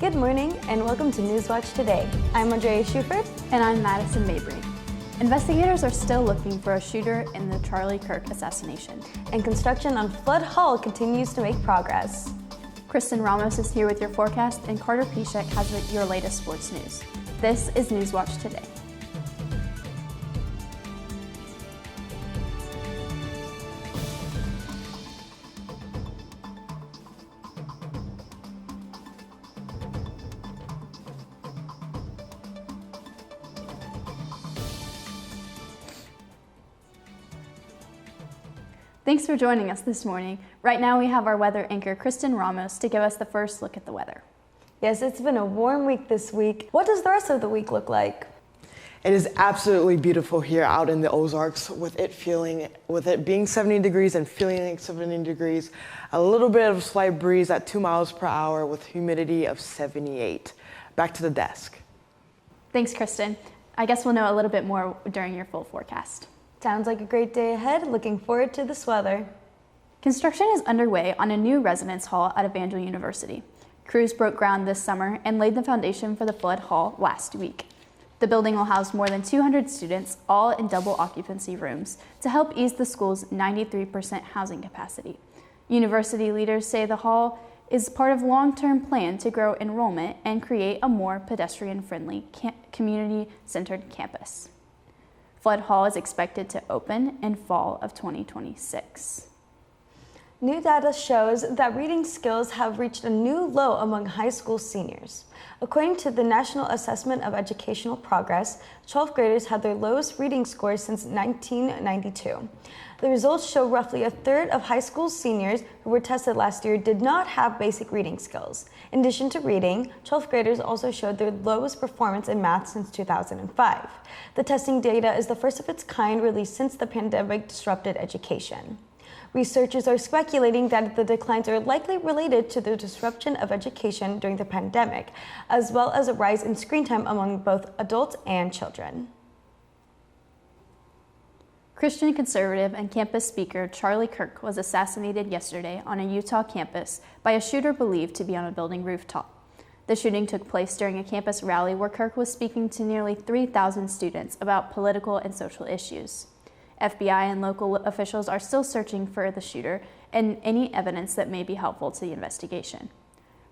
Good morning and welcome to Newswatch Today. I'm Andrea Shuford. And I'm Madison Mabry. Investigators are still looking for a shooter in the Charlie Kirk assassination. And construction on Flood Hall continues to make progress. Kristyn Ramos is here with your forecast, and Carter Pieschek has your latest sports news. This is Newswatch Today. Thanks for joining us this morning. Right now we have our weather anchor, Kristyn Ramos, to give us the first look at the weather. Yes, it's been a warm week this week. What does the rest of the week look like? It is absolutely beautiful here out in the Ozarks with it being 70 degrees and feeling like 70 degrees. A little bit of a slight breeze at 2 miles per hour with humidity of 78. Back to the desk. Thanks, Kristyn. I guess we'll know a little bit more during your full forecast. Sounds like a great day ahead. Looking forward to this weather. Construction is underway on a new residence hall at Evangel University. Crews broke ground this summer and laid the foundation for the Flood Hall last week. The building will house more than 200 students, all in double occupancy rooms, to help ease the school's 93% housing capacity. University leaders say the hall is part of a long-term plan to grow enrollment and create a more pedestrian-friendly, community-centered campus. Flood Hall is expected to open in fall of 2026. New data shows that reading skills have reached a new low among high school seniors. According to the National Assessment of Educational Progress, 12th graders had their lowest reading scores since 1992. The results show roughly a third of high school seniors who were tested last year did not have basic reading skills. In addition to reading, 12th graders also showed their lowest performance in math since 2005. The testing data is the first of its kind released since the pandemic disrupted education. Researchers are speculating that the declines are likely related to the disruption of education during the pandemic, as well as a rise in screen time among both adults and children. Christian conservative and campus speaker Charlie Kirk was assassinated yesterday on a Utah campus by a shooter believed to be on a building rooftop. The shooting took place during a campus rally where Kirk was speaking to nearly 3,000 students about political and social issues. FBI and local officials are still searching for the shooter and any evidence that may be helpful to the investigation.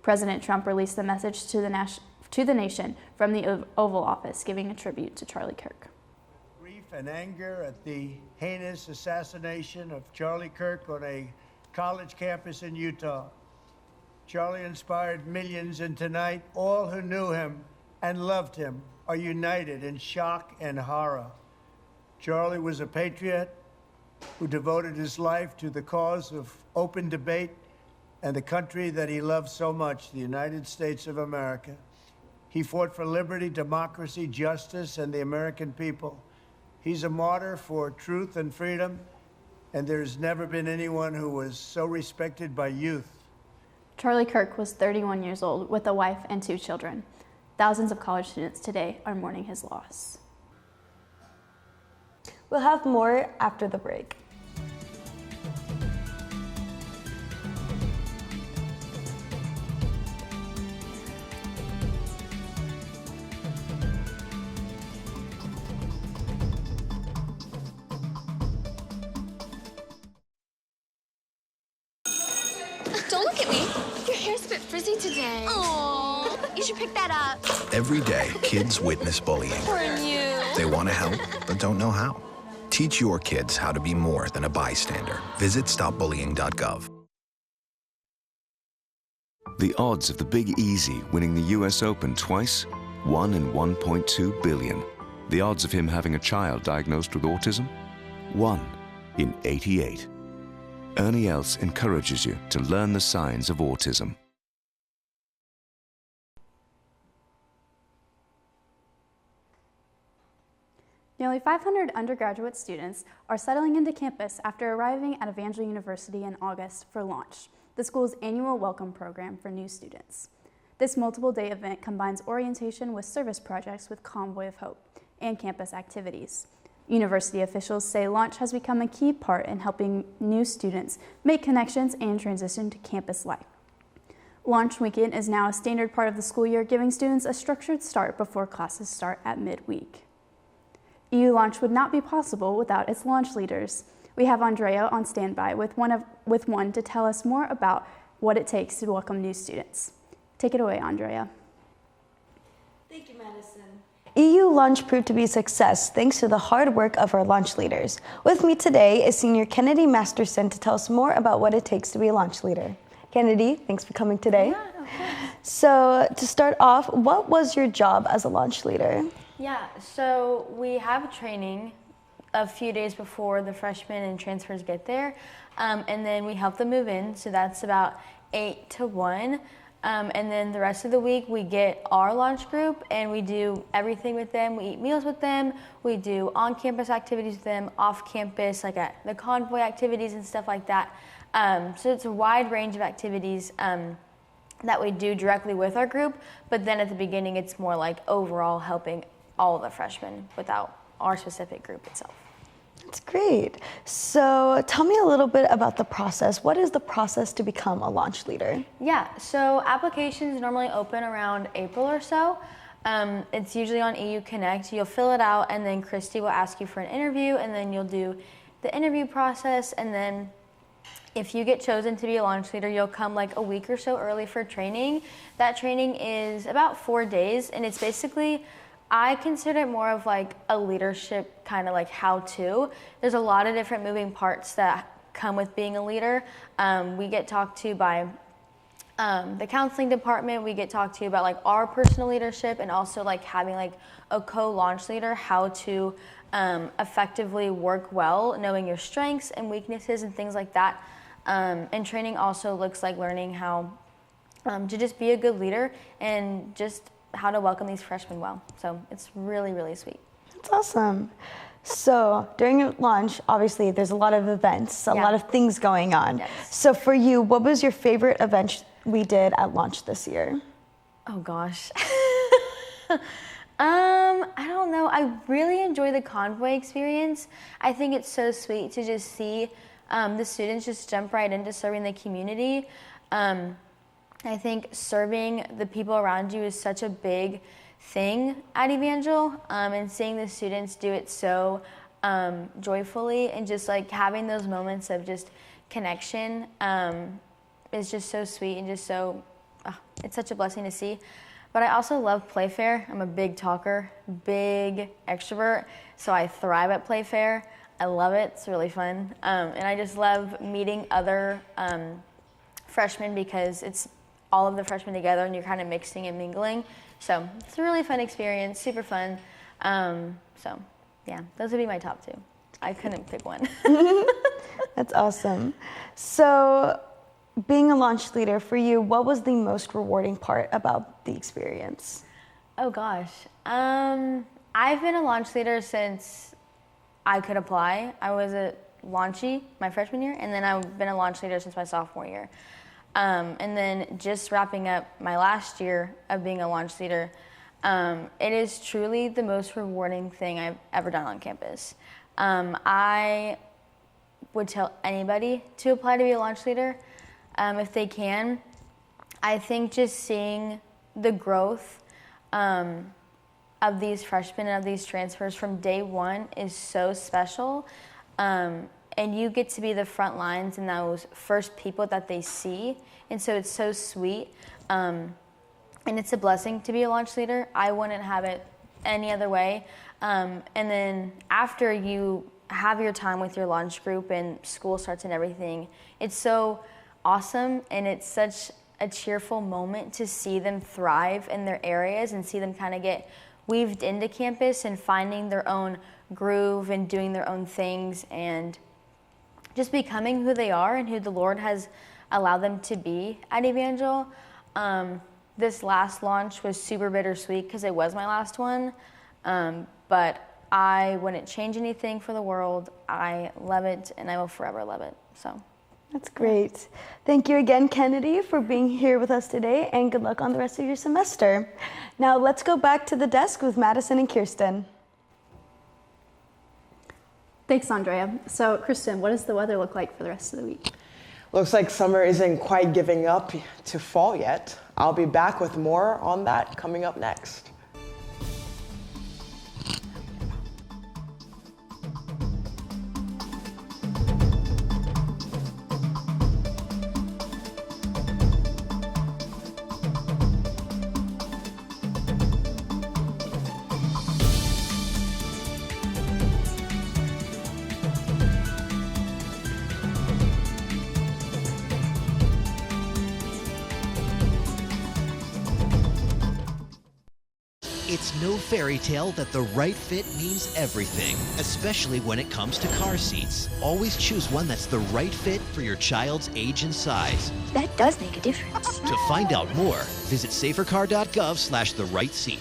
President Trump released a message to the nation from the Oval Office giving a tribute to Charlie Kirk. Grief and anger at the heinous assassination of Charlie Kirk on a college campus in Utah. Charlie inspired millions, and tonight all who knew him and loved him are united in shock and horror. Charlie was a patriot who devoted his life to the cause of open debate and the country that he loved so much, the United States of America. He fought for liberty, democracy, justice, and the American people. He's a martyr for truth and freedom, and there's never been anyone who was so respected by youth. Charlie Kirk was 31 years old with a wife and 2 children. Thousands of college students today are mourning his loss. We'll have more after the break. Don't look at me. Your hair's a bit frizzy today. Oh, you should pick that up. Every day, kids witness bullying. Poor you. They want to help, but don't know how. Teach your kids how to be more than a bystander. Visit stopbullying.gov. The odds of the Big Easy winning the US Open twice? 1 in 1.2 billion. The odds of him having a child diagnosed with autism? 1 in 88. Ernie Els encourages you to learn the signs of autism. Nearly 500 undergraduate students are settling into campus after arriving at Evangel University in August for Launch, the school's annual welcome program for new students. This multiple-day event combines orientation with service projects with Convoy of Hope and campus activities. University officials say Launch has become a key part in helping new students make connections and transition to campus life. Launch weekend is now a standard part of the school year, giving students a structured start before classes start at midweek. EU Launch would not be possible without its launch leaders. We have Andrea on standby with one to tell us more about what it takes to welcome new students. Take it away, Andrea. Thank you, Madison. EU Launch proved to be a success thanks to the hard work of our launch leaders. With me today is Senior Kennedy Masterson to tell us more about what it takes to be a launch leader. Kennedy, thanks for coming today. Yeah, of course. So to start off, what was your job as a launch leader? Yeah, so we have training a few days before the freshmen and transfers get there, and then we help them move in, so that's about 8 to 1. And then the rest of the week we get our launch group and we do everything with them. We eat meals with them, we do on-campus activities with them, off-campus, like at the convoy activities and stuff like that. So it's a wide range of activities that we do directly with our group, but then at the beginning it's more like overall helping all of the freshmen without our specific group itself. That's great. So tell me a little bit about the process. What is the process to become a launch leader? Yeah, so applications normally open around April or so. It's usually on EU Connect. You'll fill it out and then Christy will ask you for an interview and then you'll do the interview process, and then if you get chosen to be a launch leader, you'll come like a week or so early for training. That training is about 4 days, and it's basically, I consider it more of like a leadership kind of like how-to. There's a lot of different moving parts that come with being a leader. We get talked to by the counseling department. We get talked to about like our personal leadership and also like having like a co-launch leader, how to effectively work well, knowing your strengths and weaknesses and things like that. And training also looks like learning how to just be a good leader and just how to welcome these freshmen well. So it's really, really sweet. That's awesome. So during your launch, obviously there's a lot of events, a lot of things going on. Yes. So for you, what was your favorite event we did at launch this year? Oh gosh. I don't know. I really enjoy the convoy experience. I think it's so sweet to just see the students just jump right into serving the community. I think serving the people around you is such a big thing at Evangel, and seeing the students do it so joyfully and just like having those moments of just connection is just so sweet and just so, it's such a blessing to see. But I also love Playfair. I'm a big talker, big extrovert, so I thrive at Playfair. I love it, it's really fun. And I just love meeting other freshmen because it's all of the freshmen together and you're kind of mixing and mingling. So it's a really fun experience, super fun. So yeah, those would be my top 2. I couldn't pick one. That's awesome. So being a launch leader for you, what was the most rewarding part about the experience? Oh gosh. I've been a launch leader since I could apply. I was a launchie my freshman year, and then I've been a launch leader since my sophomore year. And then just wrapping up my last year of being a launch leader, it is truly the most rewarding thing I've ever done on campus. I would tell anybody to apply to be a launch leader if they can. I think just seeing the growth of these freshmen and of these transfers from day one is so special. And you get to be the front lines and those first people that they see. And so it's so sweet. And it's a blessing to be a launch leader. I wouldn't have it any other way. And then after you have your time with your launch group and school starts and everything, it's so awesome and it's such a cheerful moment to see them thrive in their areas and see them kind of get weaved into campus and finding their own groove and doing their own things and just becoming who they are and who the Lord has allowed them to be at Evangel. This last launch was super bittersweet because it was my last one, but I wouldn't change anything for the world. I love it and I will forever love it. So that's great. Thank you again, Kennedy, for being here with us today, and good luck on the rest of your semester. Now let's go back to the desk with Madison and Kristyn. Thanks, Andrea. So, Kristyn, what does the weather look like for the rest of the week? Looks like summer isn't quite giving up to fall yet. I'll be back with more on that coming up next. It's no fairy tale that the right fit means everything, especially when it comes to car seats. Always choose one that's the right fit for your child's age and size. That does make a difference. To find out more, visit safercar.gov/therightseat.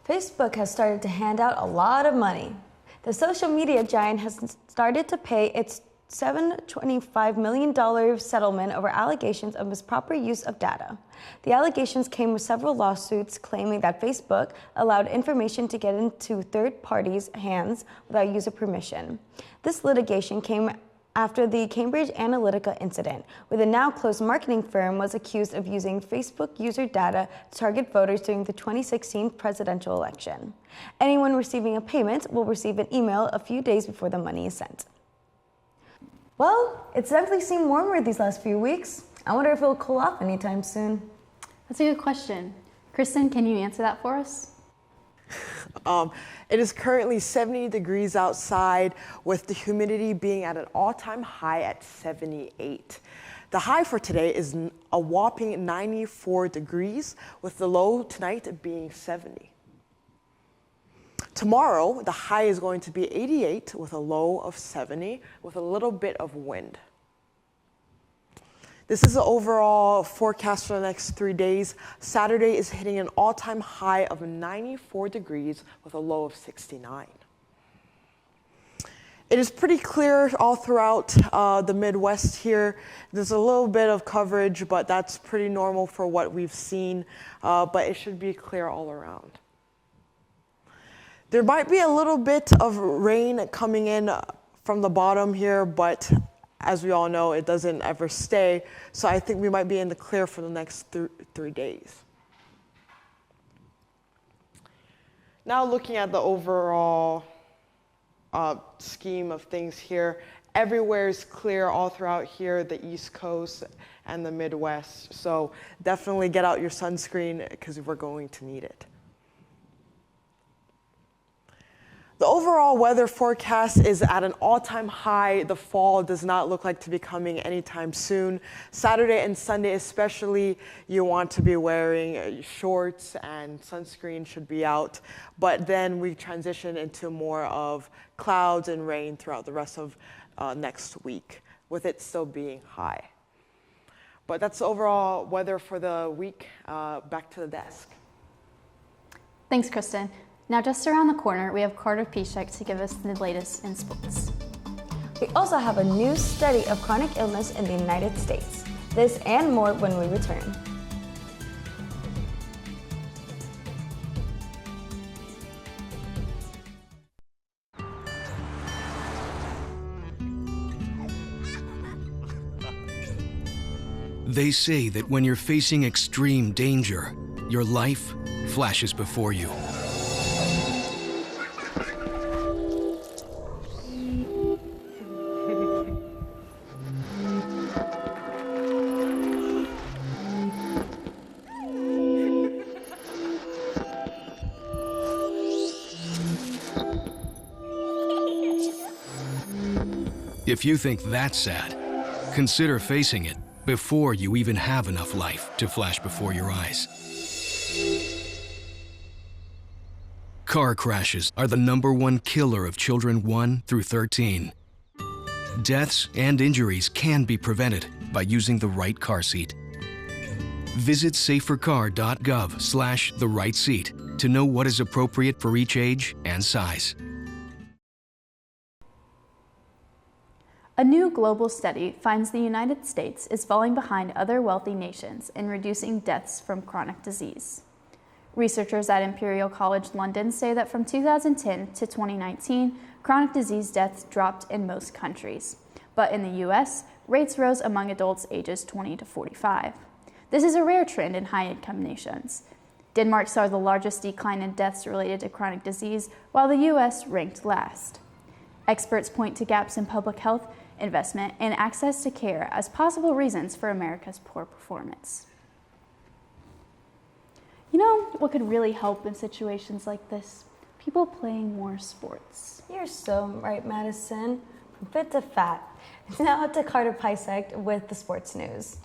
Facebook has started to hand out a lot of money. The social media giant has started to pay its $725 million settlement over allegations of improper use of data. The allegations came with several lawsuits claiming that Facebook allowed information to get into third parties' hands without user permission. This litigation came after the Cambridge Analytica incident, where the now closed marketing firm was accused of using Facebook user data to target voters during the 2016 presidential election. Anyone receiving a payment will receive an email a few days before the money is sent. Well, it's definitely seemed warmer these last few weeks. I wonder if it'll cool off anytime soon. That's a good question. Kristen, can you answer that for us? It is currently 70 degrees outside, with the humidity being at an all-time high at 78. The high for today is a whopping 94 degrees, with the low tonight being 70. Tomorrow, the high is going to be 88 with a low of 70, with a little bit of wind. This is the overall forecast for the next 3 days. Saturday is hitting an all-time high of 94 degrees with a low of 69. It is pretty clear all throughout the Midwest here. There's a little bit of coverage, but that's pretty normal for what we've seen, but it should be clear all around. There might be a little bit of rain coming in from the bottom here, but as we all know, it doesn't ever stay. So I think we might be in the clear for the next 3 days. Now looking at the overall scheme of things here, everywhere is clear all throughout here, the East Coast and the Midwest. So definitely get out your sunscreen because we're going to need it. The overall weather forecast is at an all-time high. The fall does not look like to be coming anytime soon. Saturday and Sunday especially, you want to be wearing shorts and sunscreen should be out. But then we transition into more of clouds and rain throughout the rest of next week, with it still being high. But that's the overall weather for the week. Back to the desk. Thanks, Kristen. Now, just around the corner, we have Carter Pieschek to give us the latest in sports. We also have a new study of chronic illness in the United States. This and more when we return. They say that when you're facing extreme danger, your life flashes before you. If you think that's sad, consider facing it before you even have enough life to flash before your eyes. Car crashes are the #1 killer of children 1 through 13. Deaths and injuries can be prevented by using the right car seat. Visit safercar.gov/therightseat to know what is appropriate for each age and size. A new global study finds the United States is falling behind other wealthy nations in reducing deaths from chronic disease. Researchers at Imperial College London say that from 2010 to 2019, chronic disease deaths dropped in most countries. But in the US, rates rose among adults ages 20 to 45. This is a rare trend in high-income nations. Denmark saw the largest decline in deaths related to chronic disease, while the US ranked last. Experts point to gaps in public health, investment, and access to care as possible reasons for America's poor performance. You know what could really help in situations like this? People playing more sports. You're so right, Madison. From fit to fat. Now to Carter Pieschek with the sports news.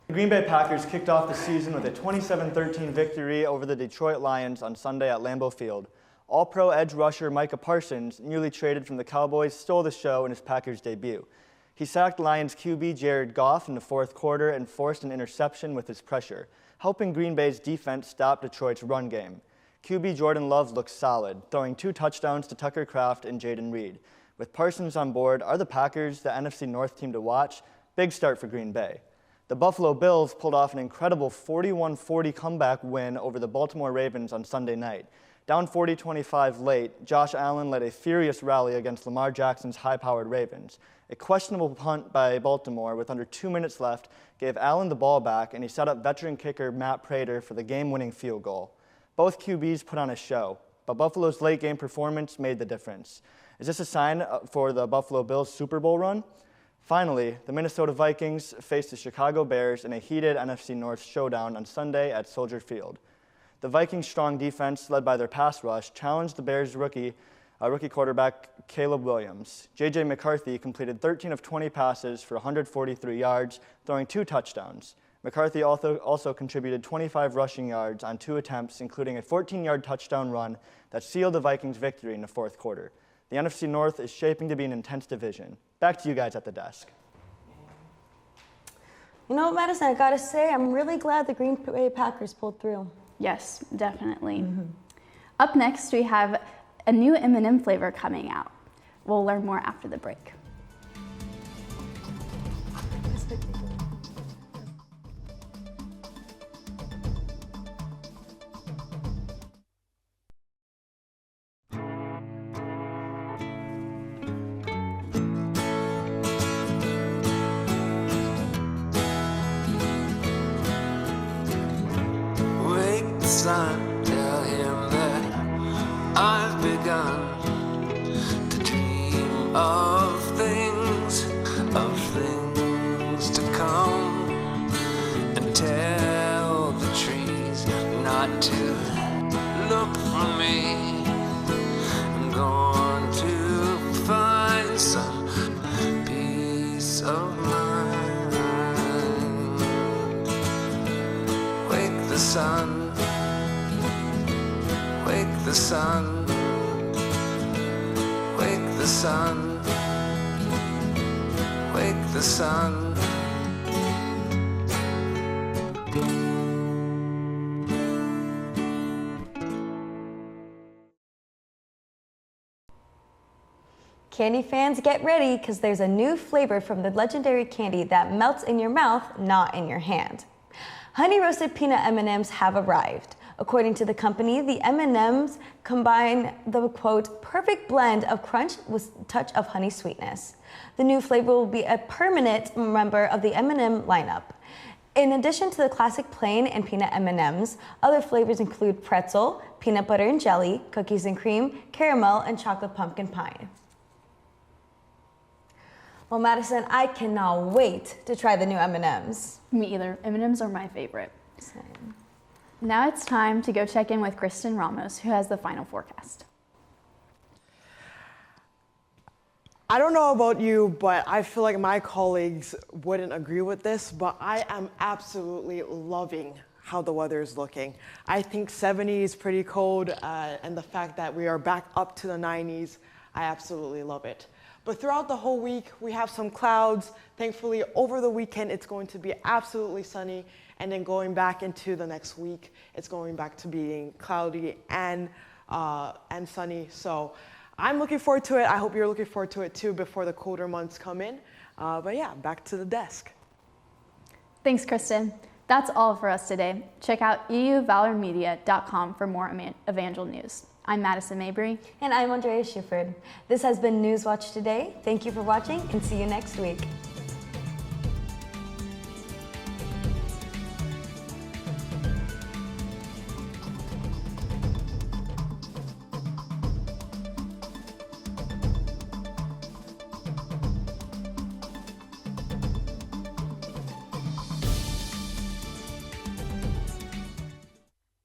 The Green Bay Packers kicked off the season with a 27-13 victory over the Detroit Lions on Sunday at Lambeau Field. All-Pro edge rusher Micah Parsons, newly traded from the Cowboys, stole the show in his Packers debut. He sacked Lions QB Jared Goff in the fourth quarter and forced an interception with his pressure, helping Green Bay's defense stop Detroit's run game. QB Jordan Love looked solid, throwing 2 touchdowns to Tucker Kraft and Jaden Reed. With Parsons on board, are the Packers the NFC North team to watch? Big start for Green Bay. The Buffalo Bills pulled off an incredible 41-40 comeback win over the Baltimore Ravens on Sunday night. Down 40-25 late, Josh Allen led a furious rally against Lamar Jackson's high-powered Ravens. A questionable punt by Baltimore with under 2 minutes left gave Allen the ball back, and he set up veteran kicker Matt Prater for the game-winning field goal. Both QBs put on a show, but Buffalo's late-game performance made the difference. Is this a sign for the Buffalo Bills' Super Bowl run? Finally, the Minnesota Vikings faced the Chicago Bears in a heated NFC North showdown on Sunday at Soldier Field. The Vikings' strong defense, led by their pass rush, challenged the Bears' rookie quarterback Caleb Williams. J.J. McCarthy completed 13 of 20 passes for 143 yards, throwing 2 touchdowns. McCarthy also contributed 25 rushing yards on 2 attempts, including a 14-yard touchdown run that sealed the Vikings' victory in the fourth quarter. The NFC North is shaping to be an intense division. Back to you guys at the desk. You know what, Madison, I gotta say, I'm really glad the Green Bay Packers pulled through. Yes, definitely. Up next, we have a new M&M flavor coming out. We'll learn more after the break. Son, tell him that I've begun to dream of things to come, and tell the trees not to look for me. I'm going to find some peace of mind. Wake the sun. Wake the sun, wake the sun, wake the sun. Candy fans, get ready, because there's a new flavor from the legendary candy that melts in your mouth, not in your hand. Honey roasted peanut M&Ms have arrived. According to the company, the M&Ms combine the, quote, perfect blend of crunch with a touch of honey sweetness. The new flavor will be a permanent member of the M&M lineup. In addition to the classic plain and peanut M&Ms, other flavors include pretzel, peanut butter and jelly, cookies and cream, caramel, and chocolate pumpkin pie. Well, Madison, I cannot wait to try the new M&Ms. Me either. M&Ms are my favorite. Same. Now it's time to go check in with Kristyn Ramos, who has the final forecast. I don't know about you, but I feel like my colleagues wouldn't agree with this, but I am absolutely loving how the weather is looking. I think 70 is pretty cold, and the fact that we are back up to the 90s, I absolutely love it. But throughout the whole week, we have some clouds. Thankfully, over the weekend, it's going to be absolutely sunny. And then going back into the next week, it's going back to being cloudy and sunny. So I'm looking forward to it. I hope you're looking forward to it too before the colder months come in. But yeah, back to the desk. Thanks, Kristen. That's all for us today. Check out euvalormedia.com for more Evangel news. I'm Madison Mabry. And I'm Andrea Shuford. This has been Newswatch Today. Thank you for watching and see you next week.